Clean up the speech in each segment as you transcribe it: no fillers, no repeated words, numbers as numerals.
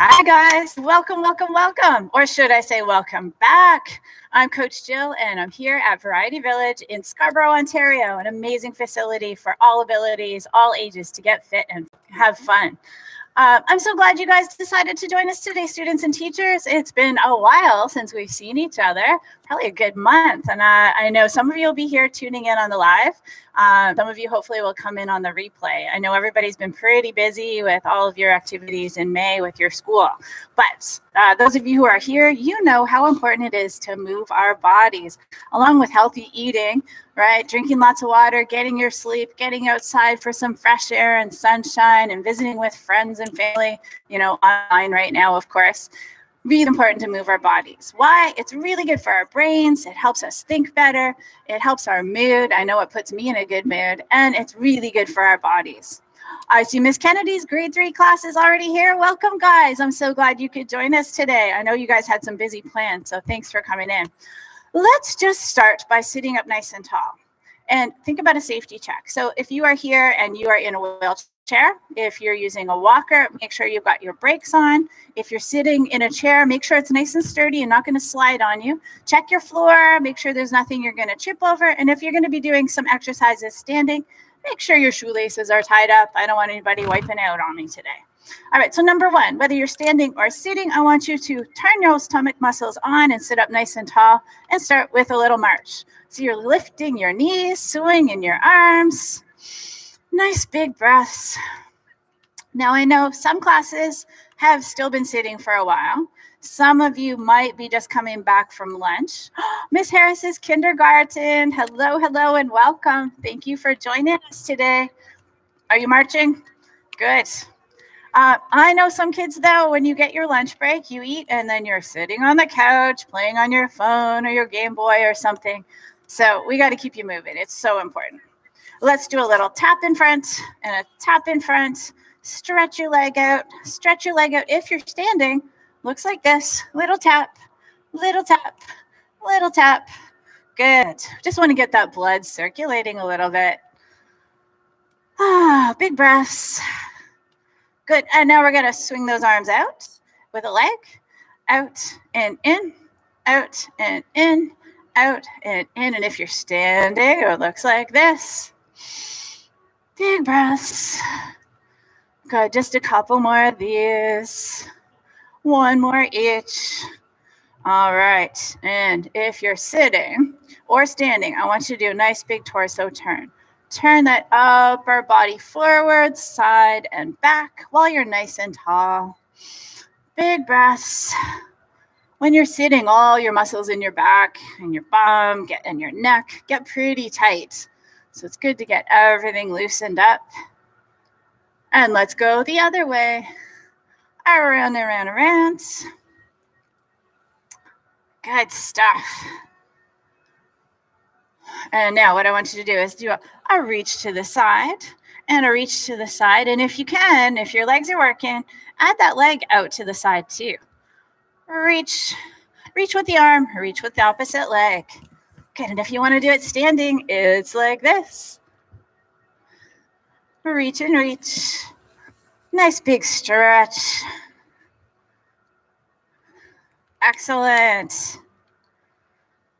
Hi guys, welcome, welcome, welcome. Or should I say welcome back? I'm Coach Jill and I'm here at Variety Village in Scarborough, Ontario, an amazing facility for all abilities, all ages to get fit and have fun. I'm so glad you guys decided to join us today, students and teachers. It's been a while since we've seen each other, probably a good month. And I know some of you will be here tuning in on the live. Some of you hopefully will come in on the replay. I know everybody's been pretty busy with all of your activities in May with your school. But those of you who are here, you know how important it is to move our bodies, along with healthy eating, right? Drinking lots of water, getting your sleep, getting outside for some fresh air and sunshine, and visiting with friends and family, online right now, of course. Really important to move our bodies. Why? It's really good for our brains. It helps us think better. It helps our mood. I know it puts me in a good mood, and it's really good for our bodies. I see Miss Kennedy's grade 3 class is already here. Welcome, guys. I'm so glad you could join us today. I know you guys had some busy plans, so thanks for coming in. Let's just start by sitting up nice and tall and think about a safety check. So if you are here and you are in a wheelchair, if you're using a walker, make sure you've got your brakes on. If you're sitting in a chair, make sure it's nice and sturdy and not going to slide on you. Check your floor, make sure there's nothing you're going to trip over. And if you're going to be doing some exercises standing, make sure your shoelaces are tied up. I don't want anybody wiping out on me today. All right, so number one, whether you're standing or sitting, I want you to turn your stomach muscles on and sit up nice and tall and start with a little march. So you're lifting your knees, swinging your arms. Nice big breaths. Now I know some classes have still been sitting for a while. Some of you might be just coming back from lunch. Miss Harris's kindergarten. Hello, hello, and welcome. Thank you for joining us today. Are you marching? Good. I know some kids, though, when you get your lunch break, you eat, and then you're sitting on the couch, playing on your phone or your Game Boy or something. So we got to keep you moving. It's so important. Let's do a little tap in front and a tap in front. Stretch your leg out. Stretch your leg out. If you're standing, looks like this. Little tap, little tap, little tap. Good. Just want to get that blood circulating a little bit. Big breaths. Good. And now we're going to swing those arms out with a leg. Out and in, out and in, out and in. And if you're standing, it looks like this. Big breaths. Good. Just a couple more of these. One more each. All right. And if you're sitting or standing, I want you to do a nice big torso turn. Turn that upper body forward, side, and back while you're nice and tall. Big breaths. When you're sitting, all your muscles in your back and your bum and your neck get pretty tight. So it's good to get everything loosened up. And let's go the other way. Around, around, around. Good stuff. And now what I want you to do is do a reach to the side and a reach to the side. And if you can, if your legs are working, add that leg out to the side too. Reach with the arm, reach with the opposite leg. Good, and if you want to do it standing, it's like this. Reach and reach. Nice big stretch. Excellent.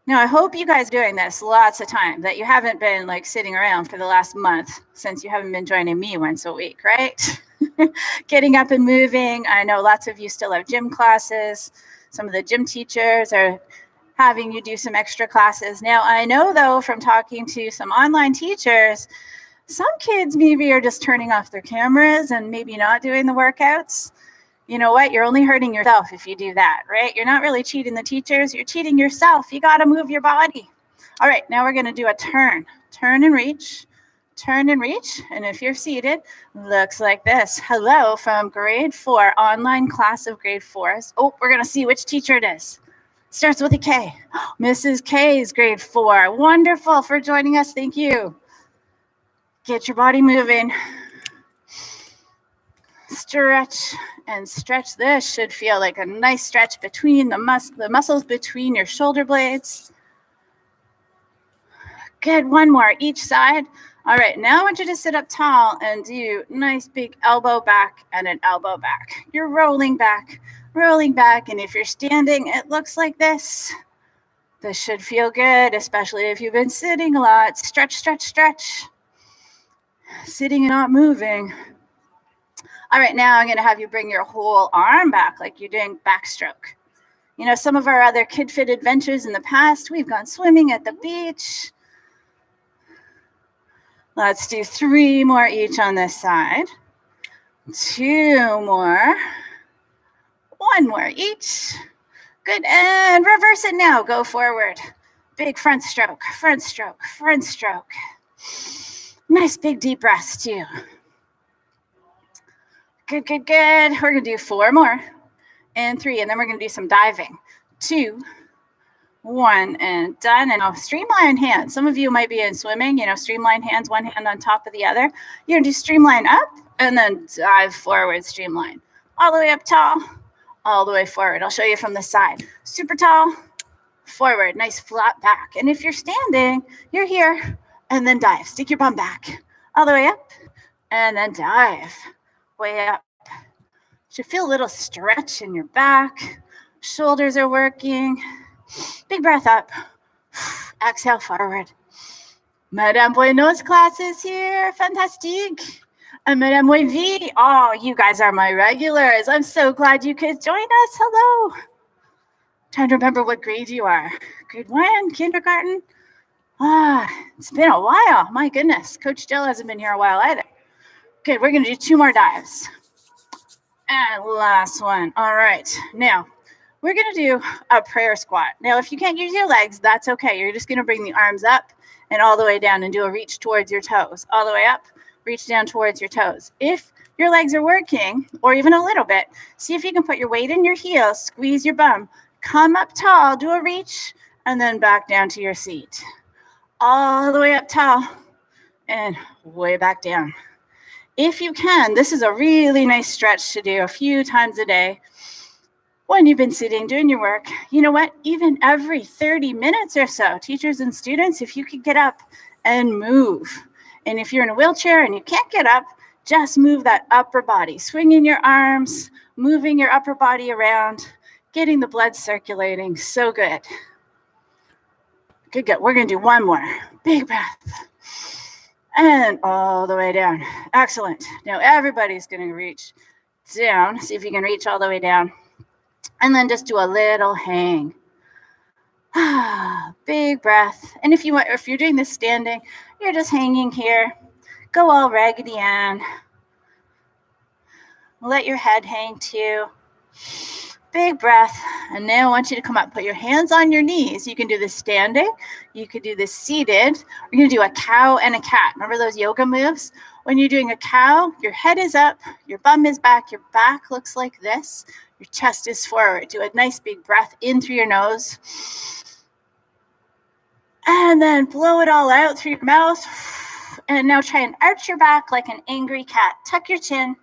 Now, I hope you guys are doing this lots of time, that you haven't been like sitting around for the last month since you haven't been joining me once a week, right? Getting up and moving. I know lots of you still have gym classes. Some of the gym teachers are having you do some extra classes. Now, I know, though, from talking to some online teachers, some kids maybe are just turning off their cameras and maybe not doing the workouts. You know what? You're only hurting yourself if you do that, right? You're not really cheating the teachers. You're cheating yourself. You got to move your body. All right, now we're going to do a turn. Turn and reach. Turn and reach. And if you're seated, looks like this. Hello from grade 4, online class of grade 4s. Oh, we're going to see which teacher it is. Starts with a K. Mrs. K is grade 4. Wonderful for joining us. Thank you. Get your body moving. Stretch and stretch. This should feel like a nice stretch between the muscles between your shoulder blades. Good. One more each side. All right, now I want you to sit up tall and do nice big elbow back and an elbow back. You're rolling back, and if you're standing, it looks like this. This should feel good, especially if you've been sitting a lot. Stretch, stretch, stretch. Sitting and not moving. All right, now I'm going to have you bring your whole arm back like you're doing backstroke. You know, some of our other KidFit adventures in the past, we've gone swimming at the beach. Let's do 3 more each on this side. 2 more. 1 more each. Good, and reverse it now. Go forward. Big front stroke, front stroke, front stroke. Nice big deep breaths too. Good, good, good. We're gonna do 4 more and 3, and then we're gonna do some diving. 2, 1, and done. And I'll streamline hands. Some of you might be in swimming, you know, streamline hands, one hand on top of the other. You're gonna do streamline up and then dive forward, streamline. All the way up tall, all the way forward. I'll show you from the side. Super tall, forward, nice flat back. And if you're standing, you're here, and then dive. Stick your bum back, all the way up, and then dive, way up. Should feel a little stretch in your back. Shoulders are working. Big breath up. Exhale forward. Madame Bueno's class is here. Fantastic. And Madame Wavy. Oh, you guys are my regulars. I'm so glad you could join us. Hello. Trying to remember what grade you are. Grade 1, kindergarten. It's been a while. My goodness. Coach Jill hasn't been here a while either. Okay, we're going to do 2 more dives. And last one. All right. Now, we're going to do a prayer squat. Now, if you can't use your legs, that's okay. You're just going to bring the arms up and all the way down and do a reach towards your toes. All the way up, reach down towards your toes. If your legs are working, or even a little bit, see if you can put your weight in your heels, squeeze your bum, come up tall, do a reach, and then back down to your seat. All the way up tall and way back down. If you can, this is a really nice stretch to do a few times a day. When you've been sitting doing your work, you know what? Even every 30 minutes or so, teachers and students, if you could get up and move. And if you're in a wheelchair and you can't get up, just move that upper body, swinging your arms, moving your upper body around, getting the blood circulating. So good. Good, good. We're going to do 1 more. Big breath. And all the way down. Excellent. Now everybody's going to reach down. See if you can reach all the way down. And then just do a little hang. Big breath. And if you're doing this standing, you're just hanging here. Go all Raggedy Ann. Let your head hang too. Big breath. And now I want you to come up. Put your hands on your knees. You can do this standing. You could do this seated. We're going to do a cow and a cat. Remember those yoga moves? When you're doing a cow, your head is up, your bum is back, your back looks like this. Your chest is forward. Do a nice big breath in through your nose. And then blow it all out through your mouth. And now try and arch your back like an angry cat. Tuck your chin.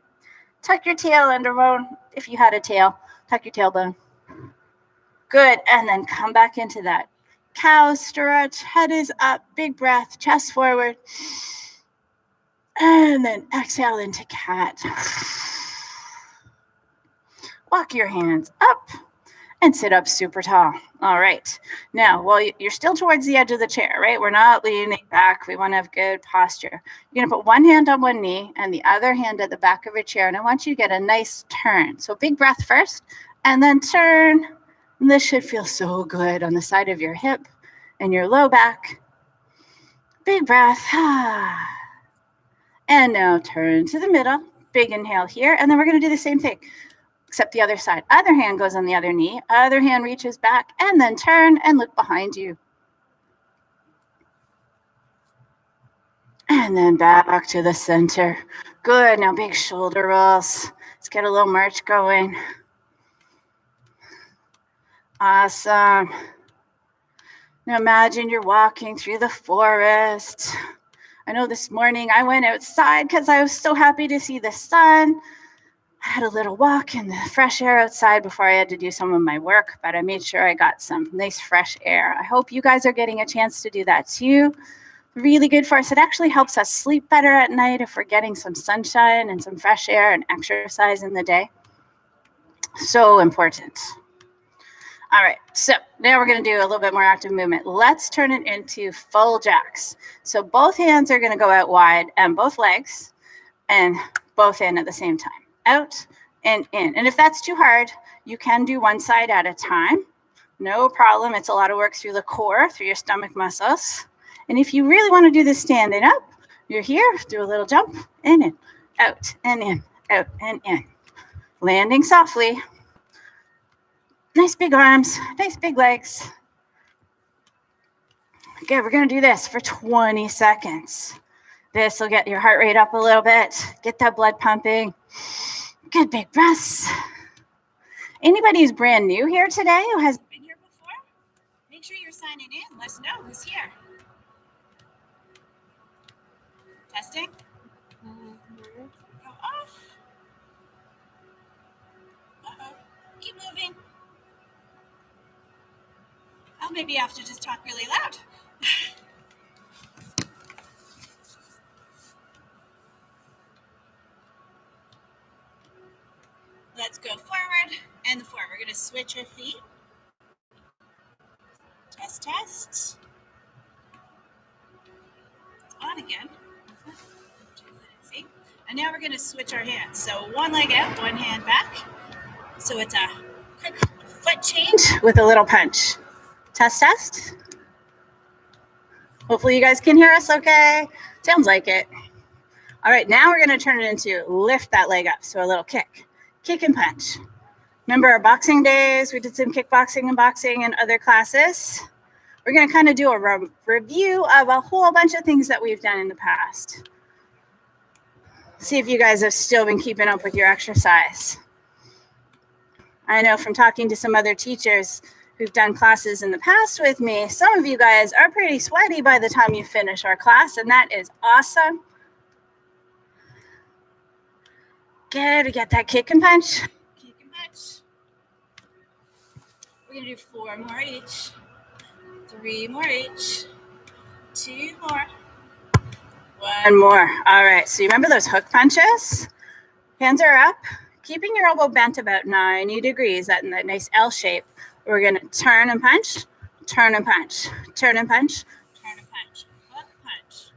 Tuck your tail underbone if you had a tail. Tuck your tailbone. Good. And then come back into that cow stretch. Head is up. Big breath. Chest forward. And then exhale into cat. Walk your hands up and sit up super tall. All right. Now, well, you're still towards the edge of the chair, right? We're not leaning back. We want to have good posture. You're going to put one hand on one knee and the other hand at the back of your chair. And I want you to get a nice turn. So big breath first and then turn. And this should feel so good on the side of your hip and your low back. Big breath. And now turn to the middle. Big inhale here. And then we're going to do the same thing, except the other side. Other hand goes on the other knee. Other hand reaches back and then turn and look behind you. And then back to the center. Good. Now big shoulder rolls. Let's get a little march going. Awesome. Now imagine you're walking through the forest. I know this morning I went outside because I was so happy to see the sun. I had a little walk in the fresh air outside before I had to do some of my work, but I made sure I got some nice fresh air. I hope you guys are getting a chance to do that too. really good for us. It actually helps us sleep better at night if we're getting some sunshine and some fresh air and exercise in the day. So important. All right, so now we're going to do a little bit more active movement. Let's turn it into full jacks. So both hands are going to go out wide and both legs, and both in at the same time. Out and in. And if that's too hard, you can do one side at a time. No problem. It's a lot of work through the core, through your stomach muscles. And if you really want to do this standing up, you're here, do a little jump, in, out, and in, out, and in. Landing softly. Nice big arms, nice big legs. Okay, we're going to do this for 20 seconds. This will get your heart rate up a little bit, get that blood pumping. Good big breaths. Anybody who's brand new here today who hasn't been here before, make sure you're signing in. Let us know who's here. Testing. Go off. Uh-oh. Keep moving. I'll maybe have to just talk really loud. Let's go forward and the forward. We're going to switch our feet. Test, test. It's on again. See? And now we're going to switch our hands. So one leg out, one hand back. So it's a quick foot change with a little punch. Test, test. Hopefully you guys can hear us okay. Sounds like it. All right, now we're going to turn it into lift that leg up. So a little kick. Kick and punch. Remember our boxing days? We did some kickboxing and boxing and other classes. We're going to kind of do a review of a whole bunch of things that we've done in the past. See if you guys have still been keeping up with your exercise. I know from talking to some other teachers who've done classes in the past with me, some of you guys are pretty sweaty by the time you finish our class, and that is awesome. Good, we get that kick and punch. Kick and punch. We're going to do 4 more each. 3 more each. 2 more. 1 more. All right, so you remember those hook punches? Hands are up, keeping your elbow bent about 90 degrees, that nice L shape. We're going to turn and punch, turn and punch, turn and punch, turn and punch, hook punch.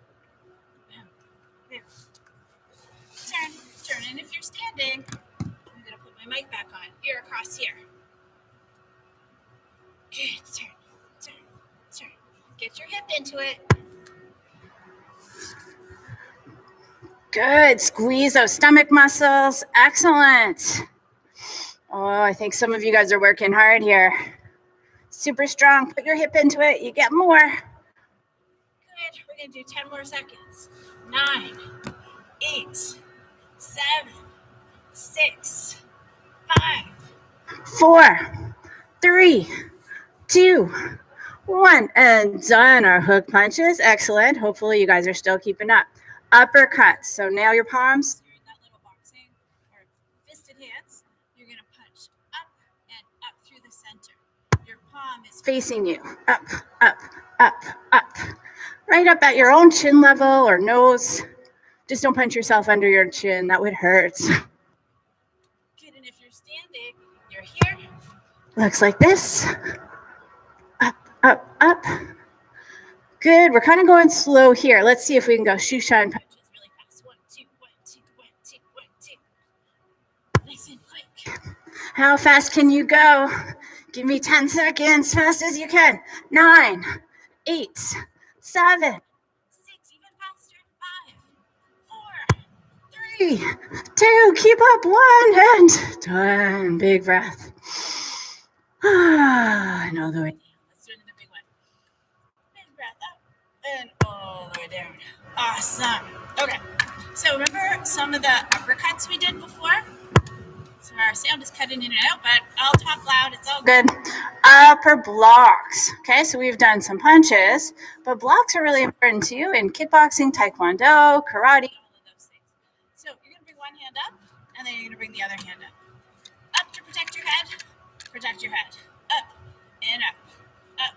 Turn, turn. And if you're standing, I'm going to put my mic back on. Ear across here. Good. Turn, turn, turn. Get your hip into it. Good. Squeeze those stomach muscles. Excellent. Oh, I think some of you guys are working hard here. Super strong. Put your hip into it. You get more. Good. We're going to do 10 more seconds. 9, 8, 7, 6, 5, 4, 3, 2, 1. And done. Our hook punches. Excellent. Hopefully you guys are still keeping up. Uppercuts. So now your palms. You're in that little boxing or fisted hands. You're going to punch up and up through the center. Your palm is facing you. Up, up, up, up. Right up at your own chin level or nose. Just don't punch yourself under your chin. That would hurt. Good. And if you're standing, you're here. Looks like this. Up, up, up. Good. We're kind of going slow here. Let's see if we can go shoe shine punches really fast. 1, 2, 1, 2, 1, 2, 1, 2. Nice and quick. How fast can you go? Give me 10 seconds. Fast as you can. 9, 8, 7, 6. Even faster. 5, 4, 3, 2. Keep up. 1 and done. Big breath. And all the way down. Let's do another big one. Big breath up and all the way down. Awesome. Okay. So remember some of the uppercuts we did before? So our sound is cutting in and out, but I'll talk loud. It's all good. Upper blocks. Okay, so we've done some punches, but blocks are really important too in kickboxing, taekwondo, karate, all of those things. So you're going to bring one hand up, and then you're going to bring the other hand up. Up to protect your head. Protect your head. Up and up. Up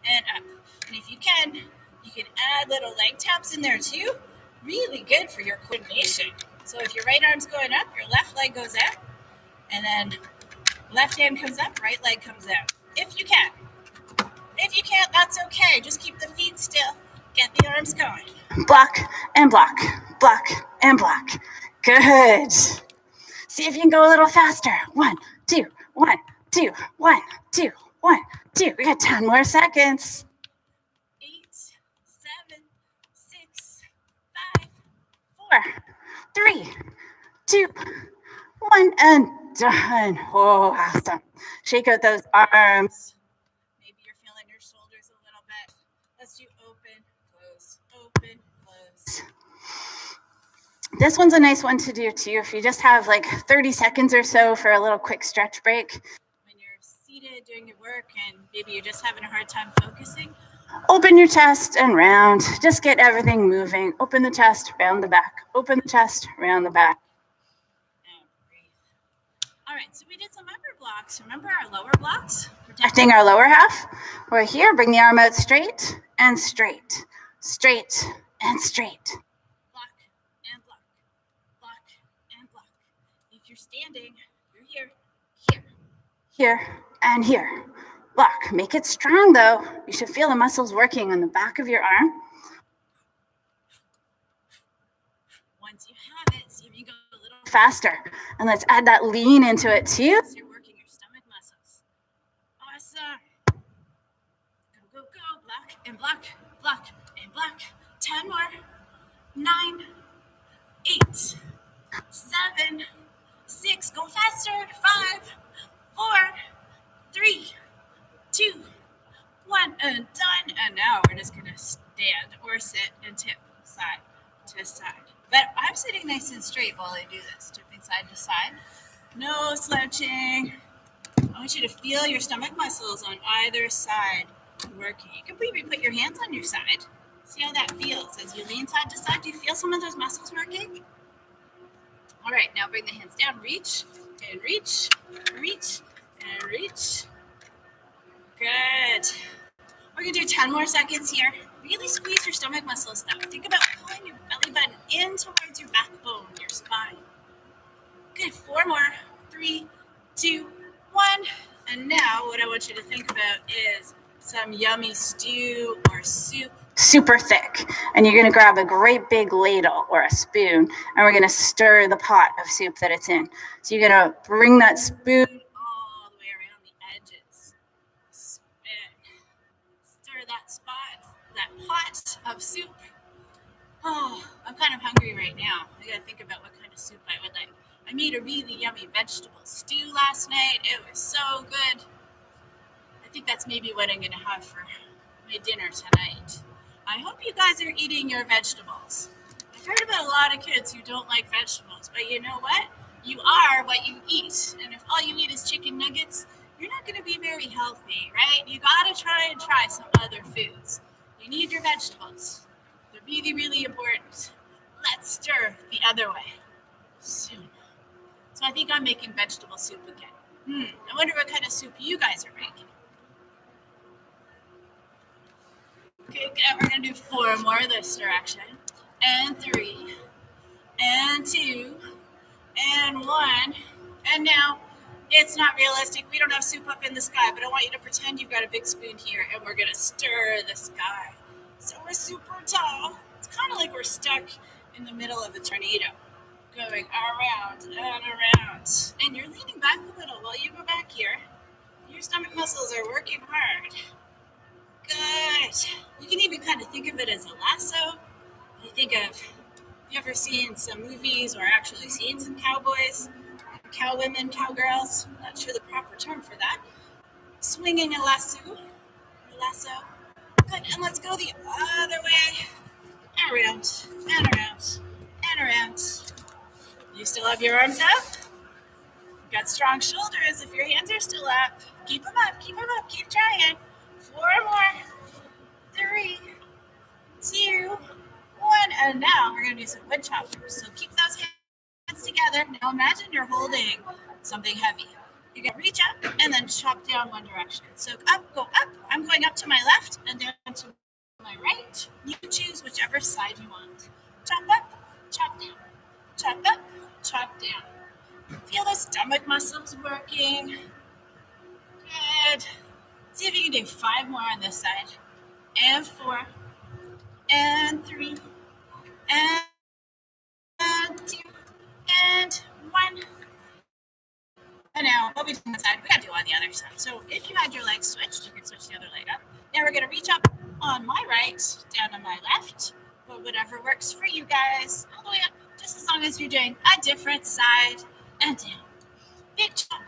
and up. And if you can add little leg leg taps in there too. Really good for your coordination. So if your right arm's going up, your left leg goes out, and then left hand comes up, right leg comes out. If you can. If you can't, that's okay. Just keep the feet still. Get the arms going. Block and block, block and block. Good. See if you can go a little faster. 1, 2, 1, 2, 1, 2, 1, 2. We got 10 more seconds. 8, 7, 6, 5, 4, 3, 2, 1, and done. Oh, awesome. Shake out those arms. Maybe you're feeling your shoulders a little bit. Let's do open, close, open, close. This one's a nice one to do too if you just have like 30 seconds or so for a little quick stretch break. When you're seated doing your work and maybe you're just having a hard time focusing, open your chest and round. Just get everything moving. Open the chest, round the back. Open the chest, round the back. And breathe. All right, so we did some upper blocks. Remember our lower blocks? Protecting our lower half. We're here. Bring the arm out straight and straight. Straight and straight. If you're standing, you're here, here, here, and here. Block. Make it strong, though. You should feel the muscles working on the back of your arm. Once you have it, see if you go a little faster. And let's add that lean into it, too. So you're working your stomach muscles. Awesome. Go, go, go. Block and block, block and block. 10 more. 9, 8, 7, 6, go faster, 5, 4, 3, 2, 1, and done. And now we're just gonna stand or sit and tip side to side. But I'm sitting nice and straight while I do this, tipping side to side. No slouching. I want you to feel your stomach muscles on either side working. You can maybe put your hands on your side. See how that feels as you lean side to side. Do you feel some of those muscles working? All right, now bring the hands down. Reach and reach, reach and reach. Good. We're going to do 10 more seconds here. Really squeeze your stomach muscles though. Think about pulling your belly button in towards your backbone, your spine. Good. 4 more. 3, 2, 1. And now what I want you to think about is some yummy stew or soup. Super thick. And you're going to grab a great big ladle or a spoon, and we're going to stir the pot of soup that it's in. So you're going to bring that spoon all the way around the edges. Spin. Stir that spot, that pot of soup. Oh, I'm kind of hungry right now. I got to think about what kind of soup I would like. I made a really yummy vegetable stew last night. It was so good. I think that's maybe what I'm going to have for my dinner tonight. I hope you guys are eating your vegetables. I've heard about a lot of kids who don't like vegetables, but you know what? You are what you eat. And if all you eat is chicken nuggets, you're not going to be very healthy, right? You got to try some other foods. You need your vegetables. They're really, really important. Let's stir the other way soon. So I think I'm making vegetable soup again. I wonder what kind of soup you guys are making. Okay, we're going to do 4 more this direction. And 3, and 2, and 1. And now, it's not realistic. We don't have soup up in the sky, but I want you to pretend you've got a big spoon here, and we're going to stir the sky. So we're super tall. It's kind of like we're stuck in the middle of a tornado, going around and around. And you're leaning back a little while you go back here. Your stomach muscles are working hard. Good. You can even kind of think of it as a lasso. You think of, have you ever seen some movies or actually seen some cowboys, cowwomen, cowgirls? I'm not sure the proper term for that. Swinging a lasso. Good. And let's go the other way. Around, and around, and around. You still have your arms up? You've got strong shoulders if your hands are still up. Keep them up, keep trying. 4 more. 3, 2, 1. And now we're going to do some wood choppers. So keep those hands together. Now imagine you're holding something heavy. You're going to reach up and then chop down one direction. So up, go up. I'm going up to my left and down to my right. You can choose whichever side you want. Chop up, chop down. Chop up, chop down. Feel the stomach muscles working. Good. See if you can do 5 more on this side. And 4. And 3. And 2. And 1. And now, what we do on the side, we gotta do on the other side. So if you had your legs switched, you can switch the other leg up. Now we're gonna reach up on my right, down on my left, but whatever works for you guys, all the way up, just as long as you're doing a different side and down. Big chop.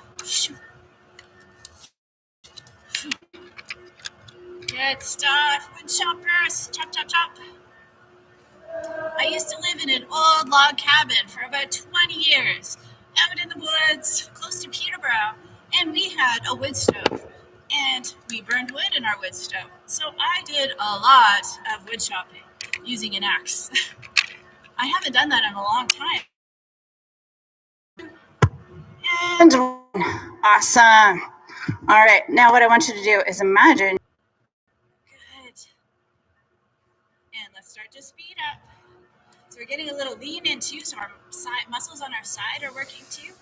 Good stuff. Wood choppers. Chop, chop, chop. I used to live in an old log cabin for about 20 years out in the woods close to Peterborough, and we had a wood stove, and we burned wood in our wood stove. So I did a lot of wood chopping using an axe. I haven't done that in a long time. And awesome. All right, now what I want you to do is imagine. Good. And let's start to speed up. So we're getting a little lean in too, so our side muscles on our side are working too.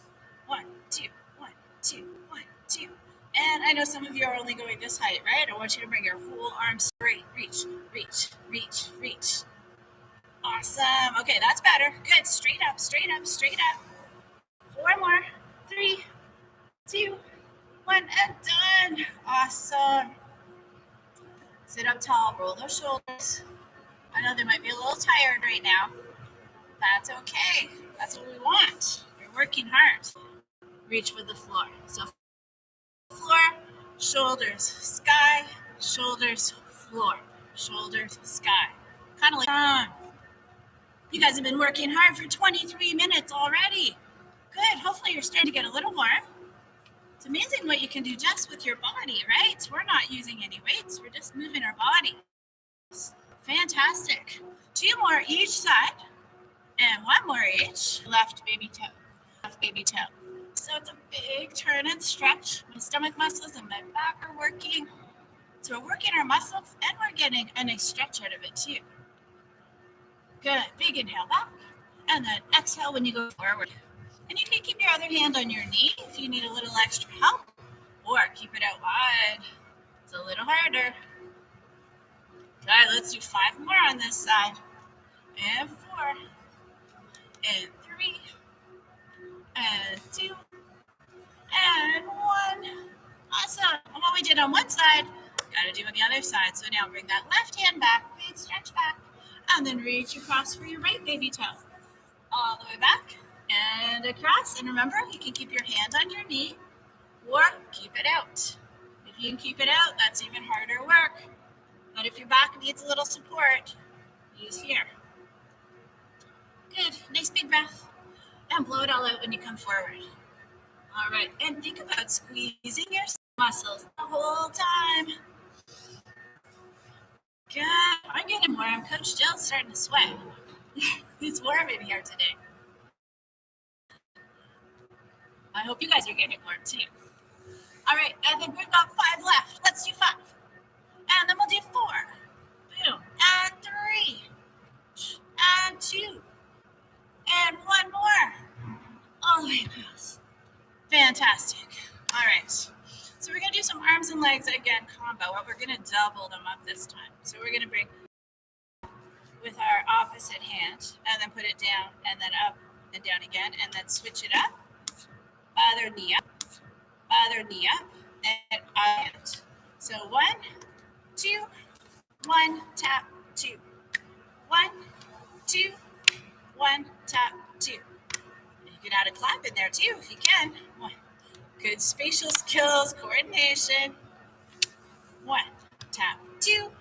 1, 2, 1, 2, 1, 2. And I know some of you are only going this height, right? I want you to bring your whole arms straight. Reach, reach, reach, reach. Awesome. Okay, that's better. Good. Straight up, straight up, straight up. 4 more. 3, 2, 1, and done. Awesome. Sit up tall, roll those shoulders. I know they might be a little tired right now. That's okay. That's what we want. You're working hard. Reach for the floor. So floor, shoulders, sky, shoulders, floor, shoulders, sky. Kind of like, you guys have been working hard for 23 minutes already. Good. Hopefully you're starting to get a little warm. It's amazing what you can do just with your body, right? We're not using any weights. We're just moving our body. Fantastic. 2 more each side. And 1 more each. Left baby toe. Left baby toe. So it's a big turn and stretch. My stomach muscles and my back are working. So we're working our muscles and we're getting a nice stretch out of it too. Good. Big inhale back. And then exhale when you go forward. And you can keep your other hand on your knee if you need a little extra help. Or keep it out wide. It's a little harder. Good. Let's do 5 more on this side. And 4. And 3. And 2. And 1. Awesome. And what we did on one side, got to do on the other side. So now bring that left hand back, big stretch back, and then reach across for your right baby toe. All the way back and across. And remember, you can keep your hand on your knee or keep it out. If you can keep it out, that's even harder work. But if your back needs a little support, use here. Good. Nice big breath. And blow it all out when you come forward. All right. And think about squeezing your muscles the whole time. Good. I'm getting warm. Coach Jill's starting to sweat. It's warm in here today. I hope you guys are getting warm too. All right. And then we've got 5 left. Let's do 5. And then we'll do 4. Boom. And 3. And 2. And 1 more. All the way across. Fantastic. All right. So we're going to do some arms and legs again combo, but we're going to double them up this time. So we're going to bring with our opposite hand and then put it down and then up and down again and then switch it up. Other knee up, and out. So 1, 2, 1, tap, 2. 1, 2, 1, tap, 2. You can add a clap in there too if you can. 1. Good spatial skills, coordination. 1, tap, 2.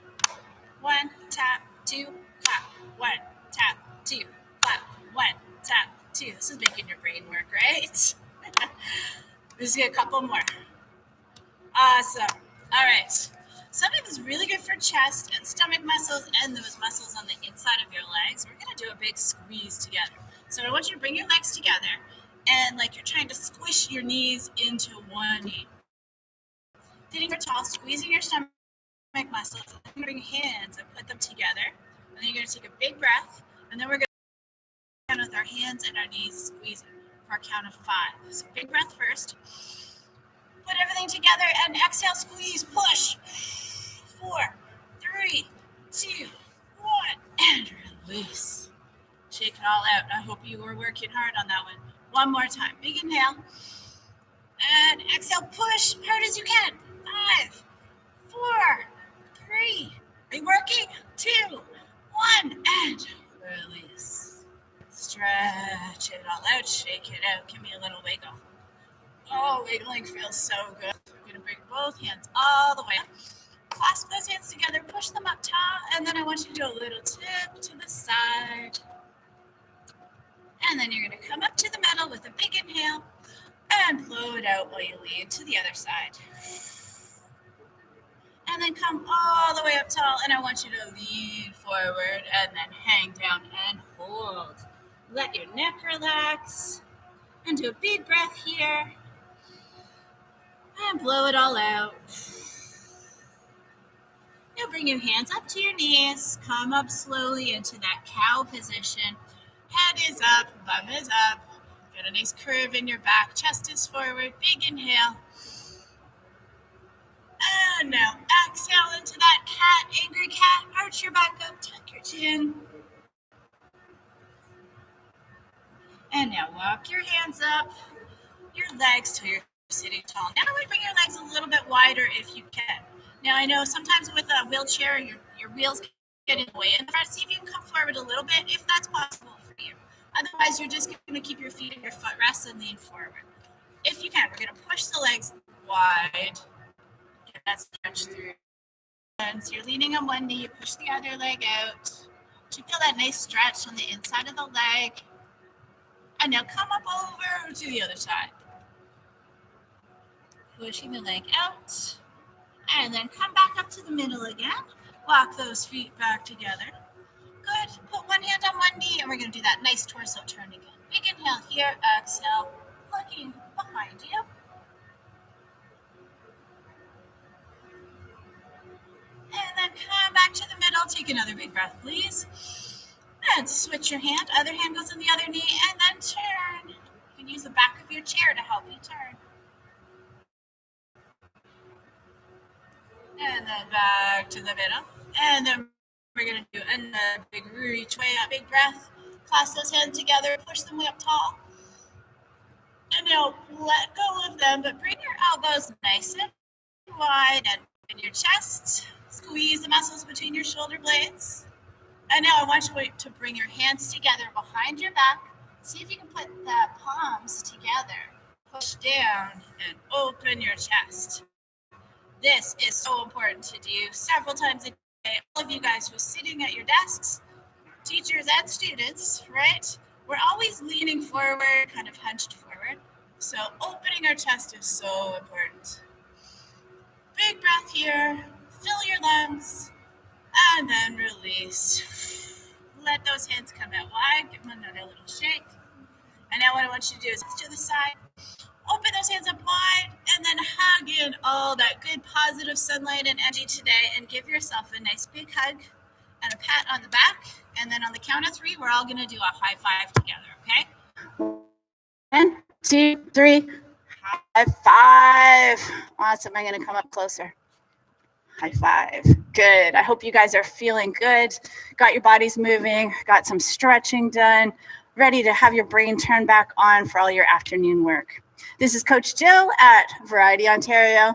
1, tap, 2, clap. 1, tap, 2, clap. 1, tap, 2. This is making your brain work, right? Let's get a couple more. Awesome. All right. Something that's really good for chest and stomach muscles and those muscles on the inside of your legs. We're going to do a big squeeze together. So I want you to bring your legs together and like you're trying to squish your knees into one knee. Sitting tall, squeezing your stomach muscles. And then bring hands and put them together. And then you're going to take a big breath. And then we're going to count with our hands and our knees squeezing for a count of 5. So big breath first. Put everything together and exhale, squeeze, push. 4, 3, 2, 1, and release. Shake it all out. I hope you were working hard on that one. One more time. Big inhale. And exhale, push hard as you can. 5, 4, 3. Are you working? 2, 1, and release. Stretch it all out. Shake it out. Give me a little wiggle. Oh, wiggling feels so good. We're going to bring both hands all the way up. Clasp those hands together. Push them up top. And then I want you to do a little tip to the side. And then you're going to come up to the middle with a big inhale. And blow it out while you lean to the other side. And then come all the way up tall. And I want you to lean forward and then hang down and hold. Let your neck relax. And do a big breath here. And blow it all out. Now bring your hands up to your knees. Come up slowly into that cow position. Head is up, bum is up. Get a nice curve in your back. Chest is forward. Big inhale. And now exhale into that cat, angry cat. Arch your back up, tuck your chin. And now walk your hands up, your legs till you're sitting tall. Now I would bring your legs a little bit wider if you can. Now I know sometimes with a wheelchair, your wheels get in the way. In the front, see if you can come forward a little bit if that's possible for you. Otherwise, you're just going to keep your feet in your footrest and lean forward. If you can, we're going to push the legs wide. Get that stretch through. And so you're leaning on one knee, you push the other leg out. You feel that nice stretch on the inside of the leg. And now come up over to the other side. Pushing the leg out. And then come back up to the middle again. Walk those feet back together. Good. Put one hand on one knee, and we're going to do that nice torso turn again. Big inhale here. Exhale. Looking behind you. And then come back to the middle. Take another big breath, please. And switch your hand. Other hand goes on the other knee, and then turn. You can use the back of your chair to help you turn. And then back to the middle. And then we're going to do another big reach way up. Big breath. Clasp those hands together. Push them way up tall. And now let go of them, but bring your elbows nice and wide and in your chest. Squeeze the muscles between your shoulder blades. And now I want you to bring your hands together behind your back. See if you can put the palms together. Push down and open your chest. This is so important to do several times a day. All of you guys who are sitting at your desks, teachers and students, right? We're always leaning forward, kind of hunched forward. So opening our chest is so important. Big breath here. Fill your lungs. And then release. Let those hands come out wide. Give them another little shake. And now what I want you to do is to the side. Open those hands up wide and then hug in all that good positive sunlight and energy today and give yourself a nice big hug and a pat on the back. And then on the count of 3, we're all going to do a high five together, okay? 1, 2, 3, high five. Awesome. I'm going to come up closer. High five. Good. I hope you guys are feeling good. Got your bodies moving, got some stretching done, ready to have your brain turn back on for all your afternoon work. This is Coach Jill at Variety Ontario.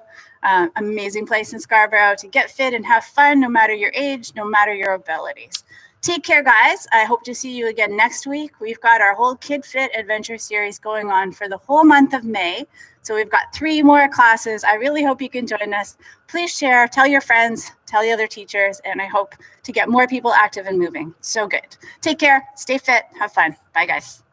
Amazing place in Scarborough to get fit and have fun, no matter your age, no matter your abilities. Take care, guys. I hope to see you again next week. We've got our whole KidFit Adventure series going on for the whole month of May. So we've got 3 more classes. I really hope you can join us. Please share, tell your friends, tell the other teachers, and I hope to get more people active and moving. So good. Take care, stay fit, have fun. Bye, guys.